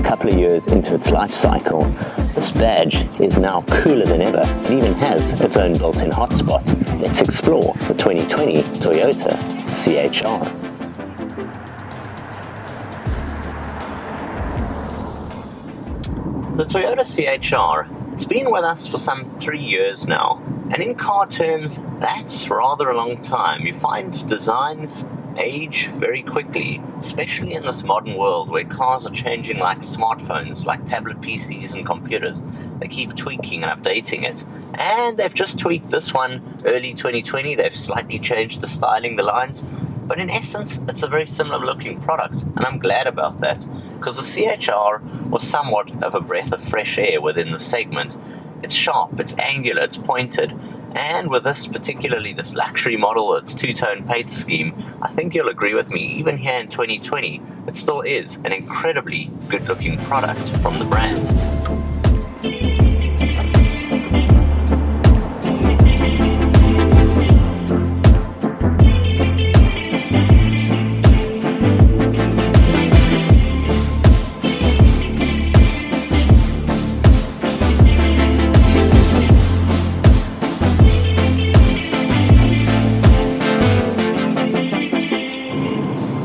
couple of years into its life cycle, this badge is now cooler than ever and even has its own built-in hotspot. Let's explore the 2020 Toyota CHR. The Toyota CHR, it's been with us for some 3 years now, and in car terms, that's rather a long time. You find designs age very quickly, especially in this modern world where cars are changing like smartphones, like tablet PCs and computers. They keep tweaking and updating it, and they've just tweaked this one early 2020. They've slightly changed the styling, the lines, but in essence it's a very similar looking product, and I'm glad about that, because the CHR was somewhat of a breath of fresh air within the segment. It's sharp, it's angular, it's pointed, and with this, particularly this luxury model, its two-tone paint scheme, I think you'll agree with me, even here in 2020, it still is an incredibly good-looking product from the brand.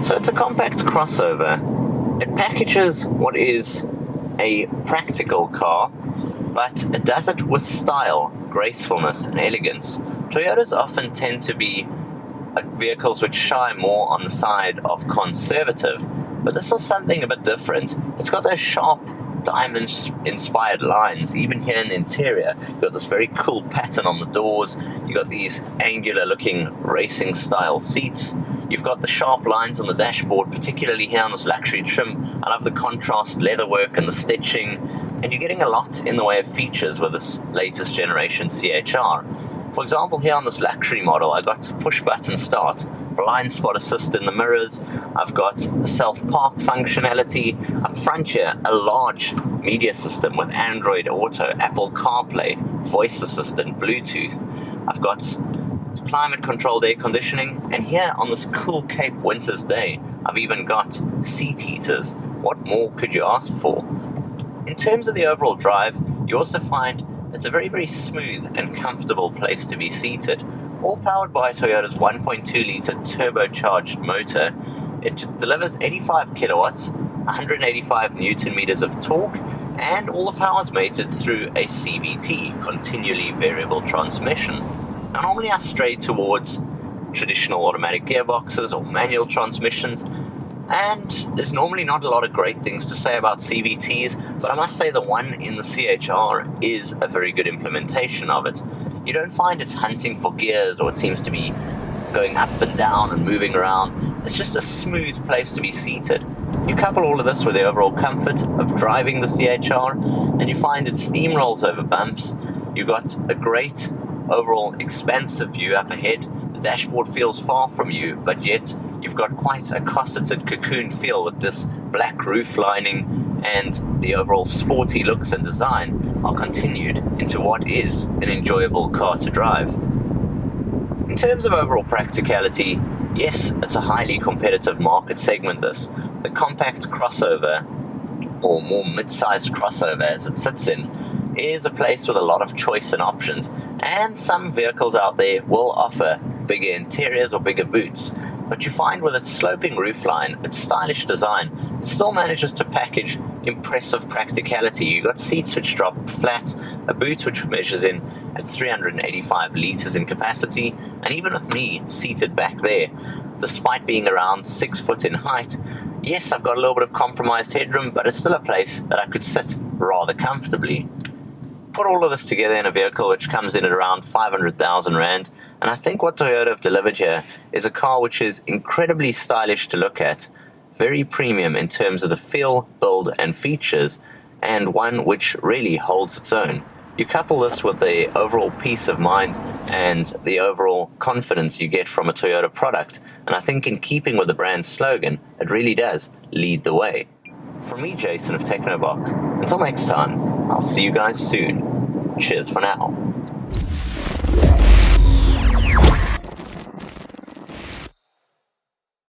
So it's a compact crossover. It packages what is a practical car, but it does it with style, gracefulness, and elegance. Toyotas often tend to be vehicles which shy more on the side of conservative, but this is something a bit different. It's got those sharp diamond-inspired lines, even here in the interior. You've got this very cool pattern on the doors. You've got these angular-looking racing-style seats. You've got the sharp lines on the dashboard, particularly here on this luxury trim. I love the contrast leatherwork and the stitching, and you're getting a lot in the way of features with this latest generation CHR. For example, here on this luxury model, I got push-button start, blind spot assist in the mirrors. I've got self-park functionality. Up front here, a large media system with Android Auto, Apple CarPlay, voice assistant, Bluetooth. I've got climate-controlled air conditioning, and here on this cool Cape winter's day, I've even got seat heaters. What more could you ask for? In terms of the overall drive, you also find it's a very, very smooth and comfortable place to be seated. All powered by Toyota's 1.2-litre turbocharged motor. It delivers 85 kilowatts, 185 newton meters of torque, and all the power is mated through a CVT, continually variable transmission. Now, normally I stray towards traditional automatic gearboxes or manual transmissions, and there's normally not a lot of great things to say about CVTs, but I must say the one in the CHR is a very good implementation of it. You don't find it's hunting for gears, or it seems to be going up and down and moving around. It's just a smooth place to be seated. You couple all of this with the overall comfort of driving the CHR, and you find it steamrolls over bumps. You've got a great overall expansive view up ahead. The dashboard feels far from you, but yet you've got quite a cosseted cocoon feel with this black roof lining, and the overall sporty looks and design are continued into what is an enjoyable car to drive. In terms of overall practicality, yes, it's a highly competitive market segment this. The compact crossover, or more mid-sized crossover as it sits in, is a place with a lot of choice and options, and some vehicles out there will offer bigger interiors or bigger boots, but you find with its sloping roofline, its stylish design, it still manages to package impressive practicality. You've got seats which drop flat, a boot which measures in at 385 litres in capacity, and even with me seated back there, despite being around 6 foot in height, yes, I've got a little bit of compromised headroom, but it's still a place that I could sit rather comfortably. Put all of this together in a vehicle which comes in at around 500,000 Rand, and I think what Toyota have delivered here is a car which is incredibly stylish to look at, very premium in terms of the feel, build, and features, and one which really holds its own. You couple this with the overall peace of mind and the overall confidence you get from a Toyota product, and I think in keeping with the brand's slogan, it really does lead the way. From me, Jason of TechnoBok, until next time, I'll see you guys soon. Cheers for now.